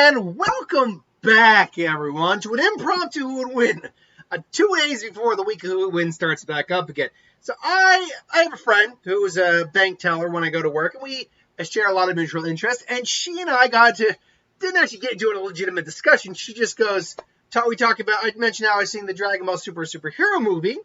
And welcome back, everyone, to an impromptu Who Would Win. 2 days before the week of Who Would Win starts back up again. So I have a friend who is a bank teller when I go to work, and we share a lot of mutual interests. And she and I didn't actually get into a legitimate discussion. She just goes, I mentioned how I seen the Dragon Ball superhero movie,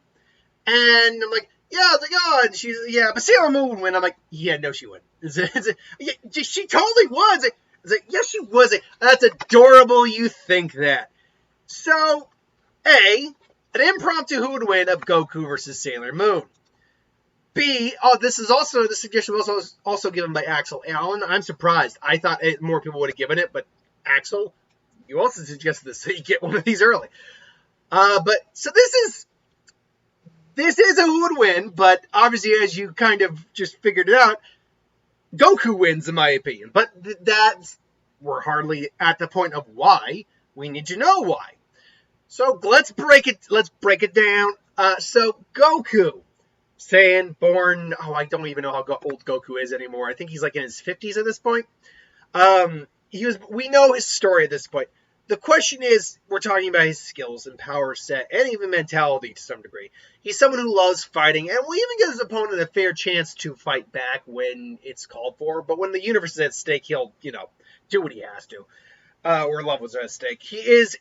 and I'm like, yeah, I was like, oh, and she's, yeah, but Sailor Moon would win. I'm like, yeah, no, she wouldn't. She totally was. I was like, yes, she was. That's adorable. You think that. So, an impromptu Who Would Win of Goku versus Sailor Moon. B, the suggestion was also given by Axel Allen. I'm surprised. I thought more people would have given it, but Axel, you also suggested this, so you get one of these early. So this is a Who Would Win, but obviously, as you kind of just figured it out, Goku wins, in my opinion. But we're hardly at the point of why. We need to know why. So let's break it down. So Goku, born, I don't even know how old Goku is anymore. I think he's like in his 50s at this point. We know his story at this point. The question is, we're talking about his skills and power set and even mentality to some degree. He's someone who loves fighting and will even give his opponent a fair chance to fight back when it's called for. But when the universe is at stake, he'll, do what he has to. Or love was at stake. He is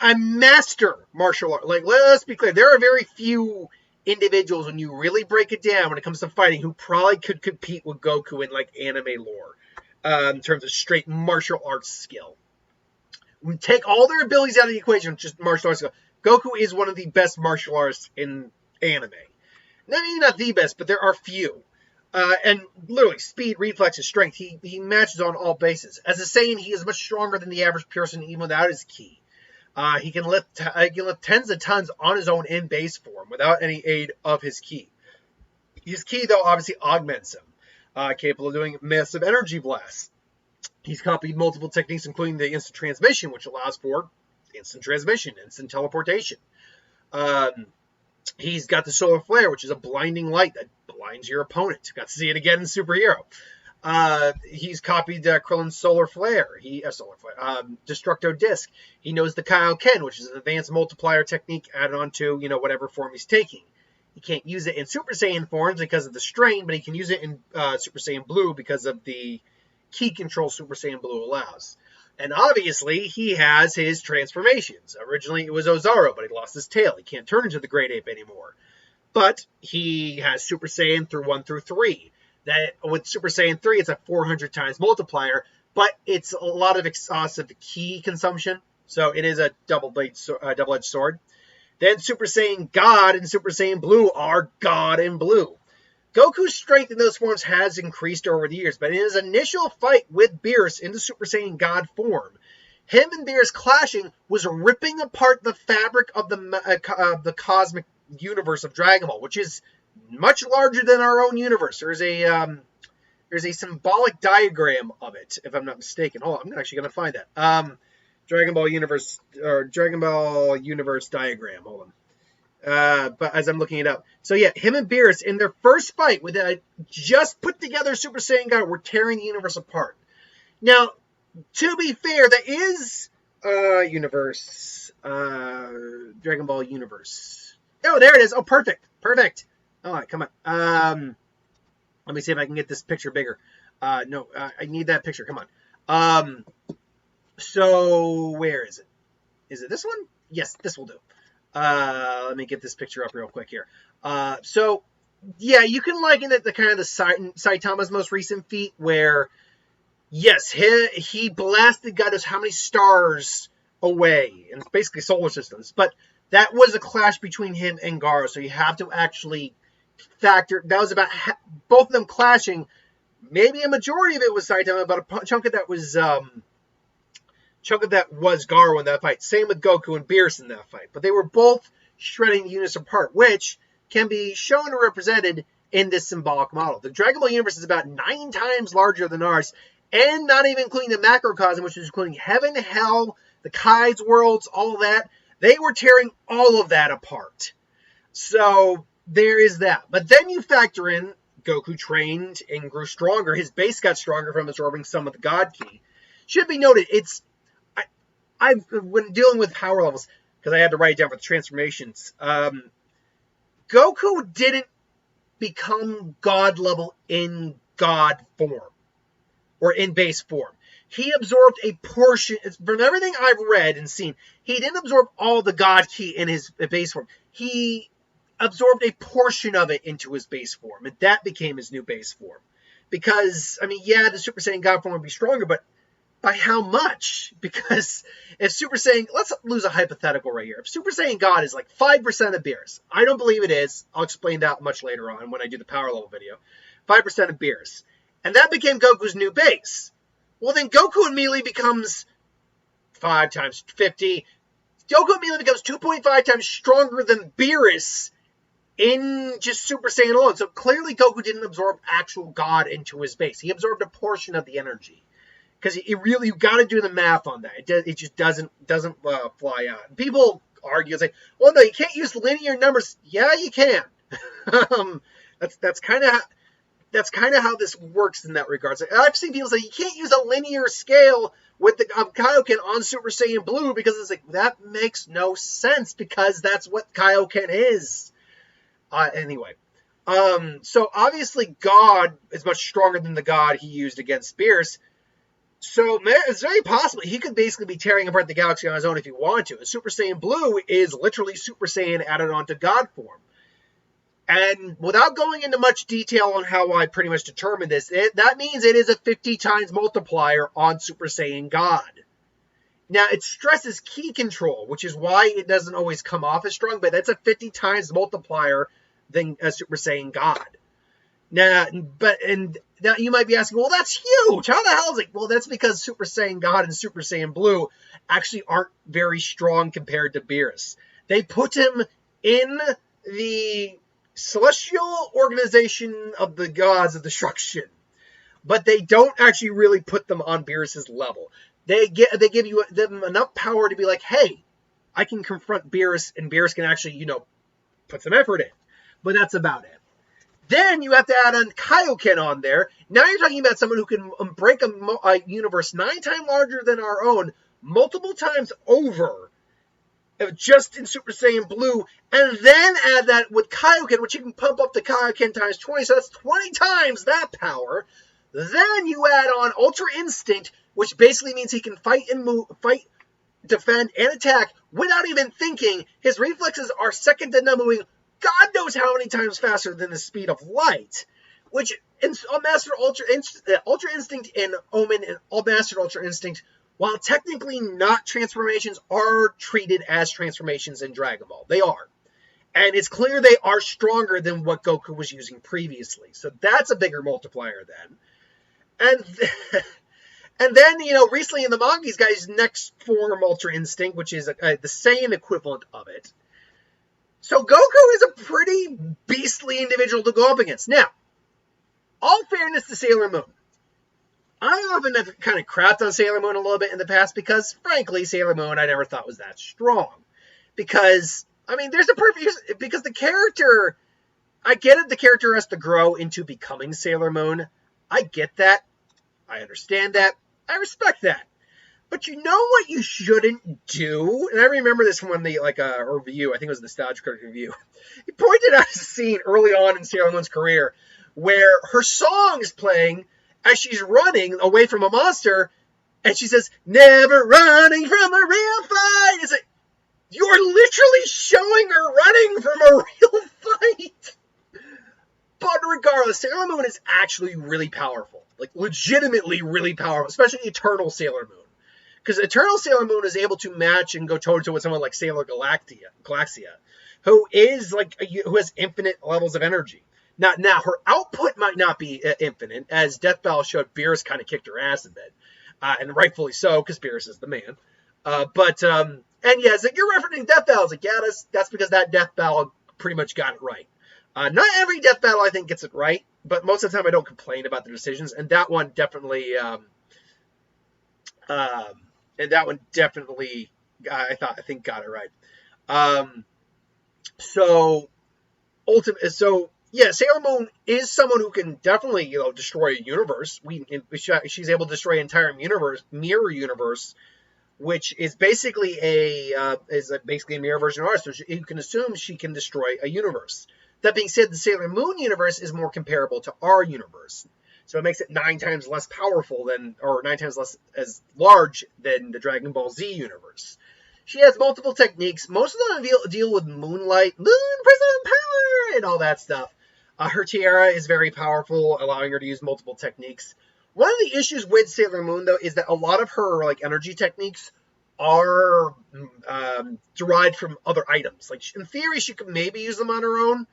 a master martial art. Like, let's be clear. There are very few individuals, when you really break it down, when it comes to fighting, who probably could compete with Goku in, like, anime lore. In terms of straight martial arts skill. We take all their abilities out of the equation, just martial arts. Goku is one of the best martial artists in anime. Maybe not the best, but there are few. And literally, speed, reflexes, strength, he matches on all bases. As a Saiyan, he is much stronger than the average person even without his ki. He can lift tens of tons on his own in base form without any aid of his ki. His ki, though, obviously augments him. Capable of doing massive energy blasts. He's copied multiple techniques, including the instant transmission, which allows for instant transmission, instant teleportation. He's got the solar flare, which is a blinding light that blinds your opponent. Got to see it again in Superhero. He's copied Krillin's solar flare. Destructo disc. He knows the Kaioken, which is an advanced multiplier technique added on to, whatever form he's taking. He can't use it in Super Saiyan forms because of the strain, but he can use it in Super Saiyan Blue because of the ki control Super Saiyan Blue allows. And obviously, he has his transformations. Originally, it was Ozaru, but he lost his tail. He can't turn into the Great Ape anymore. But he has Super Saiyan 1 through 3. That with Super Saiyan 3, it's a 400 times multiplier, but it's a lot of exhaustive ki consumption. So it is a double-edged sword. Then Super Saiyan God and Super Saiyan Blue are God and Blue. Goku's strength in those forms has increased over the years, but in his initial fight with Beerus in the Super Saiyan God form, him and Beerus clashing was ripping apart the fabric of the cosmic universe of Dragon Ball, which is much larger than our own universe. There's a symbolic diagram of it, if I'm not mistaken. Hold on, I'm actually going to find that. Dragon Ball universe diagram. Hold on. But as I'm looking it up. So yeah, him and Beerus in their first fight with a just put together Super Saiyan God were tearing the universe apart. Now, to be fair, there is Dragon Ball universe. Oh, there it is. Oh, perfect. All right, come on. Let me see if I can get this picture bigger. I need that picture. Come on. So where is it? Is it this one? Yes, this will do. Let me get this picture up real quick here. So, yeah, you can liken it to kind of the Saitama's most recent feat where, yes, he blasted God knows how many stars away, and it's basically solar systems, but that was a clash between him and Gaara, so you have to actually factor, that was about both of them clashing. Maybe a majority of it was Saitama, but a chunk of that was Gaara in that fight. Same with Goku and Beerus in that fight. But they were both shredding the units apart, which can be shown or represented in this symbolic model. The Dragon Ball universe is about 9 times larger than ours, and not even including the macrocosm, which is including heaven, hell, the Kai's worlds, all of that. They were tearing all of that apart. So there is that. But then you factor in Goku trained and grew stronger. His base got stronger from absorbing some of the God Ki. Should be noted, it's when dealing with power levels, because I had to write it down for the transformations, Goku didn't become God level in God form or in base form. He absorbed a portion, from everything I've read and seen, he didn't absorb all the God Ki in his base form. He absorbed a portion of it into his base form, and that became his new base form. Because, I mean, yeah, the Super Saiyan God form would be stronger, but by how much? Because if Super Saiyan, let's lose a hypothetical right here. If Super Saiyan God is like 5% of Beerus, I don't believe it is. I'll explain that much later on when I do the power level video. 5% of Beerus. And that became Goku's new base. Well, then Goku immediately becomes 5 times 50. Goku immediately becomes 2.5 times stronger than Beerus in just Super Saiyan alone. So clearly Goku didn't absorb actual God into his base. He absorbed a portion of the energy. Because you got to do the math on that. It just doesn't fly out. People argue, it's like, well, no, you can't use linear numbers. Yeah, you can. That's kind of how this works in that regard. So I've seen people say you can't use a linear scale with the Kaioken on Super Saiyan Blue because it's like, that makes no sense because that's what Kaioken is. Anyway. So obviously God is much stronger than the God he used against Beerus. So it's very possible he could basically be tearing apart the galaxy on his own if he wanted to. And Super Saiyan Blue is literally Super Saiyan added onto God form. And without going into much detail on how I pretty much determined this, that means it is a 50 times multiplier on Super Saiyan God. Now, it stresses ki control, which is why it doesn't always come off as strong, but that's a 50 times multiplier than a Super Saiyan God. Now, now you might be asking, well, that's huge. How the hell is it? Well, that's because Super Saiyan God and Super Saiyan Blue actually aren't very strong compared to Beerus. They put him in the celestial organization of the gods of destruction, but they don't actually really put them on Beerus's level. They give them enough power to be like, hey, I can confront Beerus, and Beerus can actually, put some effort in. But that's about it. Then you have to add a Kaioken on there. Now you're talking about someone who can break a universe 9 times larger than our own, multiple times over, just in Super Saiyan Blue, and then add that with Kaioken, which you can pump up the Kaioken times 20, so that's 20 times that power. Then you add on Ultra Instinct, which basically means he can fight, defend, and attack without even thinking. His reflexes are second to none, moving God knows how many times faster than the speed of light, which Mastered Ultra Instinct and Omen and All Mastered Ultra Instinct, while technically not transformations, are treated as transformations in Dragon Ball. They are. And it's clear they are stronger than what Goku was using previously. So that's a bigger multiplier then. And then, recently in the manga, he's got his next form, Ultra Instinct, which is the Saiyan equivalent of it. So Goku is a pretty beastly individual to go up against. Now, all fairness to Sailor Moon, I often have kind of crapped on Sailor Moon a little bit in the past because, frankly, Sailor Moon I never thought was that strong. Because, because the character, I get it, the character has to grow into becoming Sailor Moon. I get that. I understand that. I respect that. But you know what you shouldn't do? And I remember this from when a review, I think it was a Nostalgia Critic review. He pointed out a scene early on in Sailor Moon's career where her song is playing as she's running away from a monster, and she says, "Never running from a real fight." It's like, you're literally showing her running from a real fight. But regardless, Sailor Moon is actually really powerful. Like, legitimately really powerful, especially Eternal Sailor Moon. Because Eternal Sailor Moon is able to match and go toe-to-toe with someone like Sailor Galaxia, who has infinite levels of energy. Now, her output might not be infinite, as Death Battle showed Beerus kind of kicked her ass a bit. And rightfully so, because Beerus is the man. And yeah, it's like, you're referencing Death Battle. It's like, yeah, that's because that Death Battle pretty much got it right. Not every Death Battle, I think, gets it right, but most of the time I don't complain about the decisions, and that one definitely... I think got it right. Sailor Moon is someone who can definitely, destroy a universe. She's able to destroy an entire mirror universe which is basically basically a mirror version of ours. So you can assume she can destroy a universe. That being said, the Sailor Moon universe is more comparable to our universe. So it makes it 9 times less powerful or 9 times less as large than the Dragon Ball Z universe. She has multiple techniques. Most of them deal with moonlight, moon prism power, and all that stuff. Her tiara is very powerful, allowing her to use multiple techniques. One of the issues with Sailor Moon, though, is that a lot of her energy techniques are derived from other items. In theory, she could maybe use them on her own,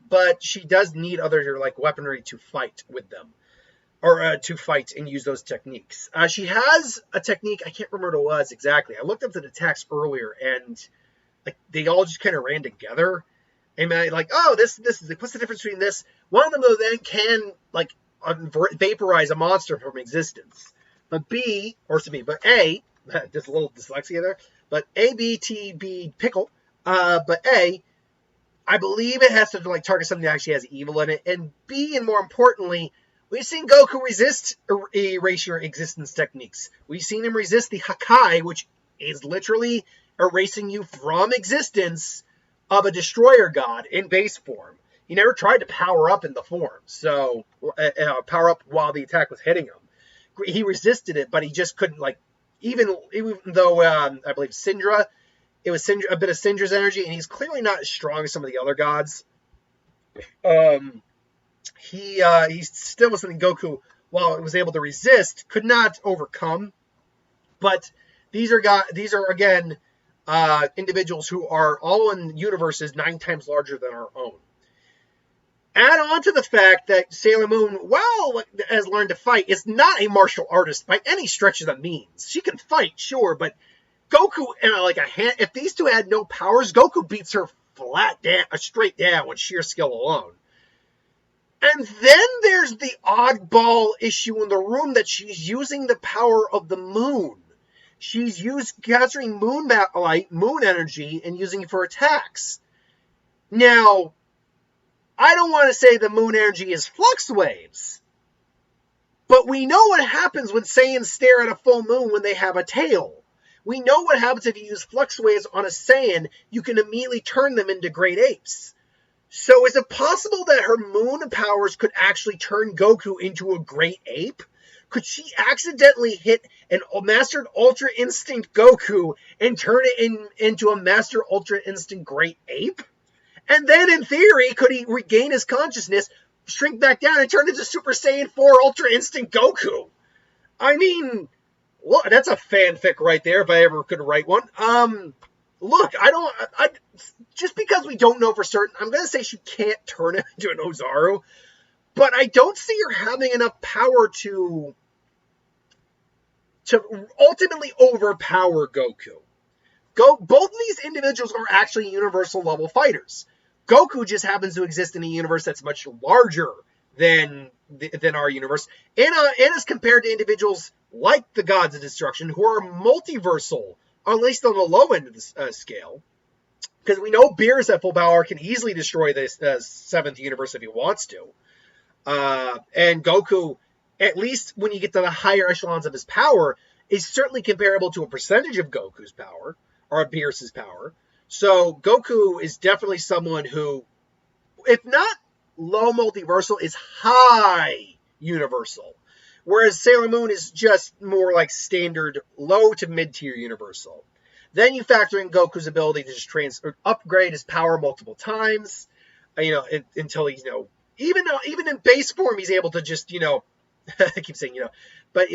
but she does need other weaponry to fight with them, or to fight and use those techniques. She has a technique, I can't remember what it was exactly. I looked up the attacks earlier, and they all just kind of ran together. And this is what's the difference between this? One of them, though, then can vaporize a monster from existence. But A, just a little dyslexia there. But ABTB pickle. But A, I believe it has to target something that actually has evil in it. And B, and more importantly, we've seen Goku resist erasure existence techniques. We've seen him resist the Hakai, which is literally erasing you from existence of a destroyer god in base form. He never tried to power up in the form, so power up while the attack was hitting him. He resisted it, but he just couldn't even though I believe Syndra, it was a bit of Syndra's energy, and he's clearly not as strong as some of the other gods. He still was something Goku, while it was able to resist, could not overcome. But these are again individuals who are all in universes 9 times larger than our own. Add on to the fact that Sailor Moon, while has learned to fight, is not a martial artist by any stretch of the means. She can fight, sure, but Goku, if these two had no powers, Goku beats her straight down with sheer skill alone. And then there's the oddball issue in the room that she's using the power of the moon. She's capturing moon energy, and using it for attacks. Now, I don't want to say the moon energy is flux waves, but we know what happens when Saiyans stare at a full moon when they have a tail. We know what happens if you use flux waves on a Saiyan. You can immediately turn them into great apes. So is it possible that her moon powers could actually turn Goku into a great ape? Could she accidentally hit an Mastered Ultra Instinct Goku and turn it into a Master Ultra Instinct Great Ape? And then, in theory, could he regain his consciousness, shrink back down, and turn into Super Saiyan 4 Ultra Instinct Goku? I mean, look, that's a fanfic right there, if I ever could write one. Look, just because we don't know for certain, I'm going to say she can't turn it into an Ozaru, but I don't see her having enough power to ultimately overpower Goku. Both of these individuals are actually universal level fighters. Goku just happens to exist in a universe that's much larger than our universe, and is compared to individuals like the Gods of Destruction, who are multiversal, at least on the low end of the scale. Because we know Beerus at full power can easily destroy this 7th universe if he wants to. And Goku, at least when you get to the higher echelons of his power, is certainly comparable to a percentage of Goku's power, or Beerus's power. So Goku is definitely someone who, if not low multiversal, is high universal. Whereas Sailor Moon is just more like standard low to mid-tier universal. Then you factor in Goku's ability to just upgrade his power multiple times, until he's, even in base form, he's able to just, I keep saying, but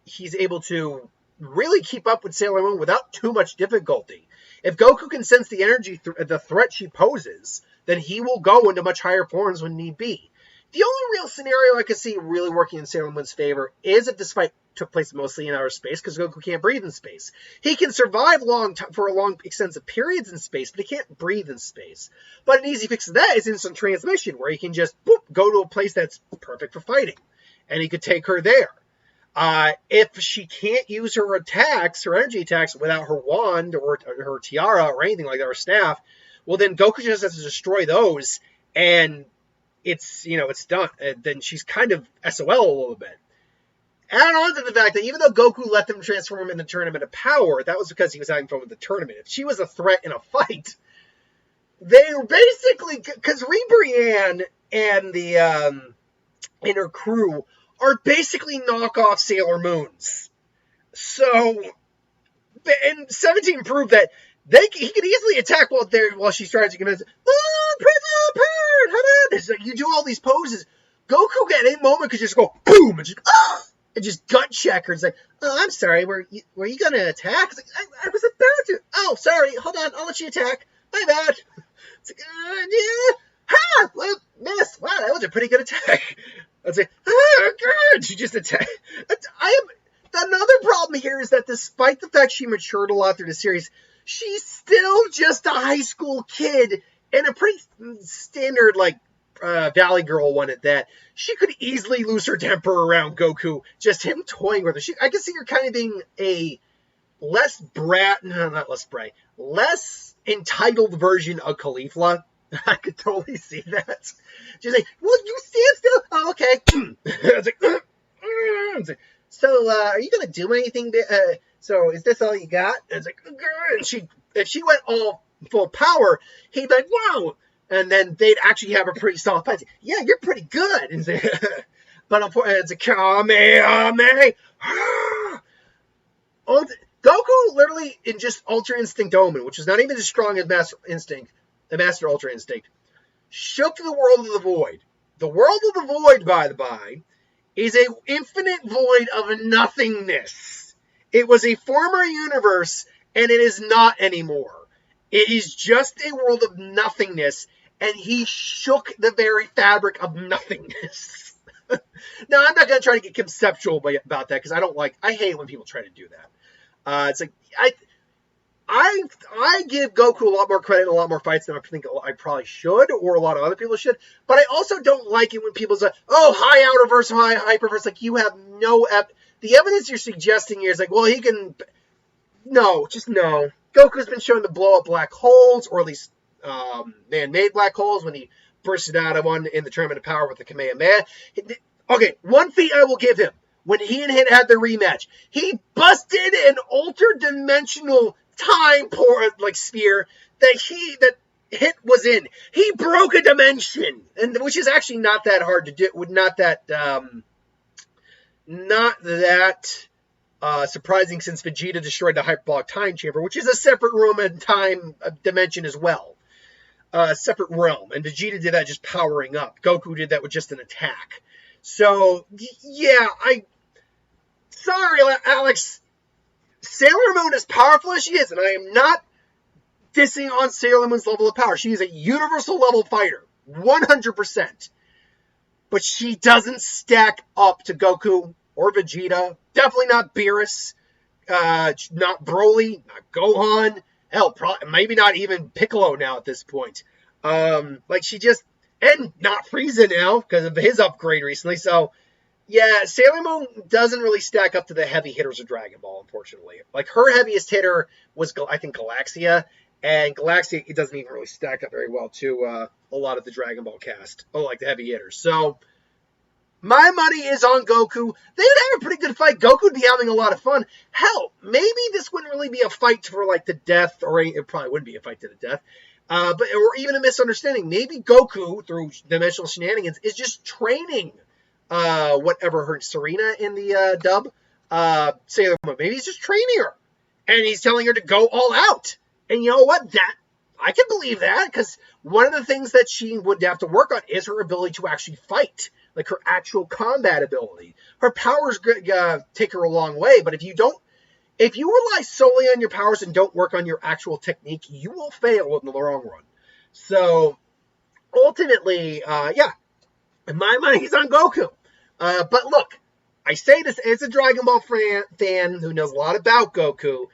he's able to really keep up with Sailor Moon without too much difficulty. If Goku can sense the energy, the threat she poses, then he will go into much higher forms when need be. The only real scenario I could see really working in Sailor Moon's favor is if this fight took place mostly in outer space, because Goku can't breathe in space. He can survive for long, extensive periods in space, but he can't breathe in space. But an easy fix to that is instant transmission, where he can just go to a place that's perfect for fighting, and he could take her there. If she can't use her energy attacks, without her wand or her tiara or anything like that, or staff, well, then Goku just has to destroy those, and it's done. And then she's kind of SOL a little bit. Add on to the fact that even though Goku let them transform in the Tournament of Power, that was because he was having fun with the tournament. If she was a threat in a fight, they were basically, because Ribrianne and her crew are basically knockoff Sailor Moons. So, and 17 proved that he could easily attack while she's trying to convince, it's like you do all these poses. Goku at any moment could just go boom and just gut check her. It's like, oh, I'm sorry, were you gonna attack? It's like, I was about to. Oh, sorry, hold on, I'll let you attack. My bad. It's like, yeah. Ha! Well, miss. Wow, that was a pretty good attack. I'd say, oh, good. She just attacked. Another problem here is that despite the fact she matured a lot through the series, she's still just a high school kid and a pretty standard, Valley Girl one at that. She could easily lose her temper around Goku. Just him toying with her. I can see her kind of being a less entitled version of Caulifla. I could totally see that. She's like, well, you stand still. Oh, okay. It's like, so, are you going to do anything? So, is this all you got? And it's like, and if she went all full power, he'd be like, wow. And then they'd actually have a pretty solid fight. Yeah, you're pretty good. And but unfortunately, it's a Kamehameha. Goku literally in just Ultra Instinct Omen, which is not even as strong as Master Instinct, the Master Ultra Instinct, shook the world of the void. The world of the void, by the by, is an infinite void of nothingness. It was a former universe, and it is not anymore. It is just a world of nothingness, and he shook the very fabric of nothingness. Now, I'm not going to try to get conceptual about that, because I hate when people try to do that. It's like, I give Goku a lot more credit and a lot more fights than I think I probably should, or a lot of other people should. But I also don't like it when people say, "Oh, high outer verse, high hyperverse." Like, you have no the evidence you're suggesting here is like, well, he can. No, just no. Goku's been shown to blow up black holes, or at least man-made black holes when he bursted out of one in the Tournament of Power with the Kamehameha. Okay, one feat I will give him. When he and Hit had the rematch, he busted an ultra-dimensional time sphere that Hit was in. He broke a dimension, and which is actually not that hard to do. Not that surprising, since Vegeta destroyed the hyperbolic time chamber, which is a separate room and time dimension as well. Separate realm, and Vegeta did that just powering up. Goku did that with just an attack. So yeah, sorry, Alex. Sailor Moon, as powerful as she is, and I am not dissing on Sailor Moon's level of power. She is a universal level fighter, 100%. But she doesn't stack up to Goku or Vegeta. Definitely not Beerus, not Broly, not Gohan. Hell, maybe not even Piccolo now at this point. And not Frieza now because of his upgrade recently. So, yeah, Sailor Moon doesn't really stack up to the heavy hitters of Dragon Ball, unfortunately. Like, her heaviest hitter was, I think, Galaxia. And Galaxia, it doesn't even really stack up very well to a lot of the Dragon Ball cast. The heavy hitters. So, my money is on Goku. They would have a pretty good fight. Goku would be having a lot of fun. Hell, maybe this wouldn't really be a fight for, the death, or it probably wouldn't be a fight to the death. Or even a misunderstanding. Maybe Goku, through dimensional shenanigans, is just training whatever her Serena in the dub, Sailor Moon. Maybe he's just training her, and he's telling her to go all out. And you know what? I can believe that, because one of the things that she would have to work on is her ability to actually fight, like her actual combat ability. Her powers take her a long way, but if you rely solely on your powers and don't work on your actual technique, you will fail in the long run. So ultimately, yeah, my money's on Goku. But look, I say this as a Dragon Ball fan who knows a lot about Goku,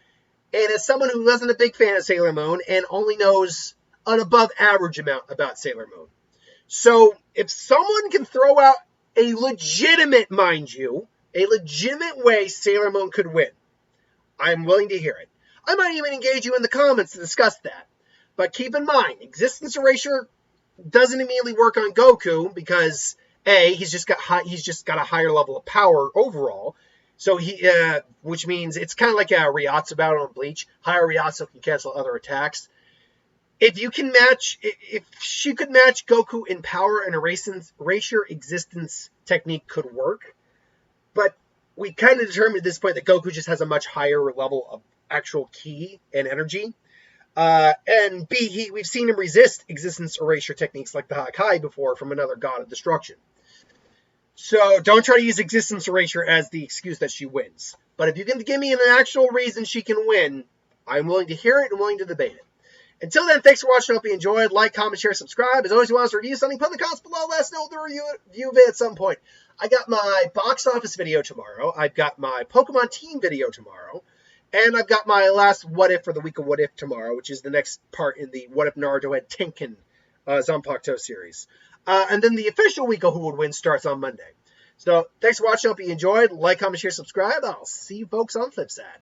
and as someone who wasn't a big fan of Sailor Moon and only knows an above average amount about Sailor Moon. So if someone can throw out a legitimate, mind you, a legitimate way Sailor Moon could win, I'm willing to hear it. I might even engage you in the comments to discuss that. But keep in mind, existence erasure doesn't immediately work on Goku, because He's just got a higher level of power overall. So which means it's kind of like a Ryatsu battle on Bleach. Higher Ryatsu can cancel other attacks. If she could match Goku in power, and erasure existence technique could work. But we kind of determined at this point that Goku just has a much higher level of actual ki and energy. And B, we've seen him resist existence erasure techniques like the Hakai before from another god of destruction. So don't try to use existence erasure as the excuse that she wins. But if you can give me an actual reason she can win, I'm willing to hear it and willing to debate it. Until then, thanks for watching. Hope you enjoyed. Like, comment, share, subscribe. As always, you want us to review something, put in the comments below. Let us know the review of it at some point. I got my box office video tomorrow. I've got my Pokemon team video tomorrow. And I've got my last What If for the week of What If tomorrow, which is the next part in the What If Naruto had Tenkin Zanpakuto series. And then the official week of Who Would Win starts on Monday. So thanks for watching. Hope you enjoyed. Like, comment, share, subscribe. I'll see you folks on the flip side.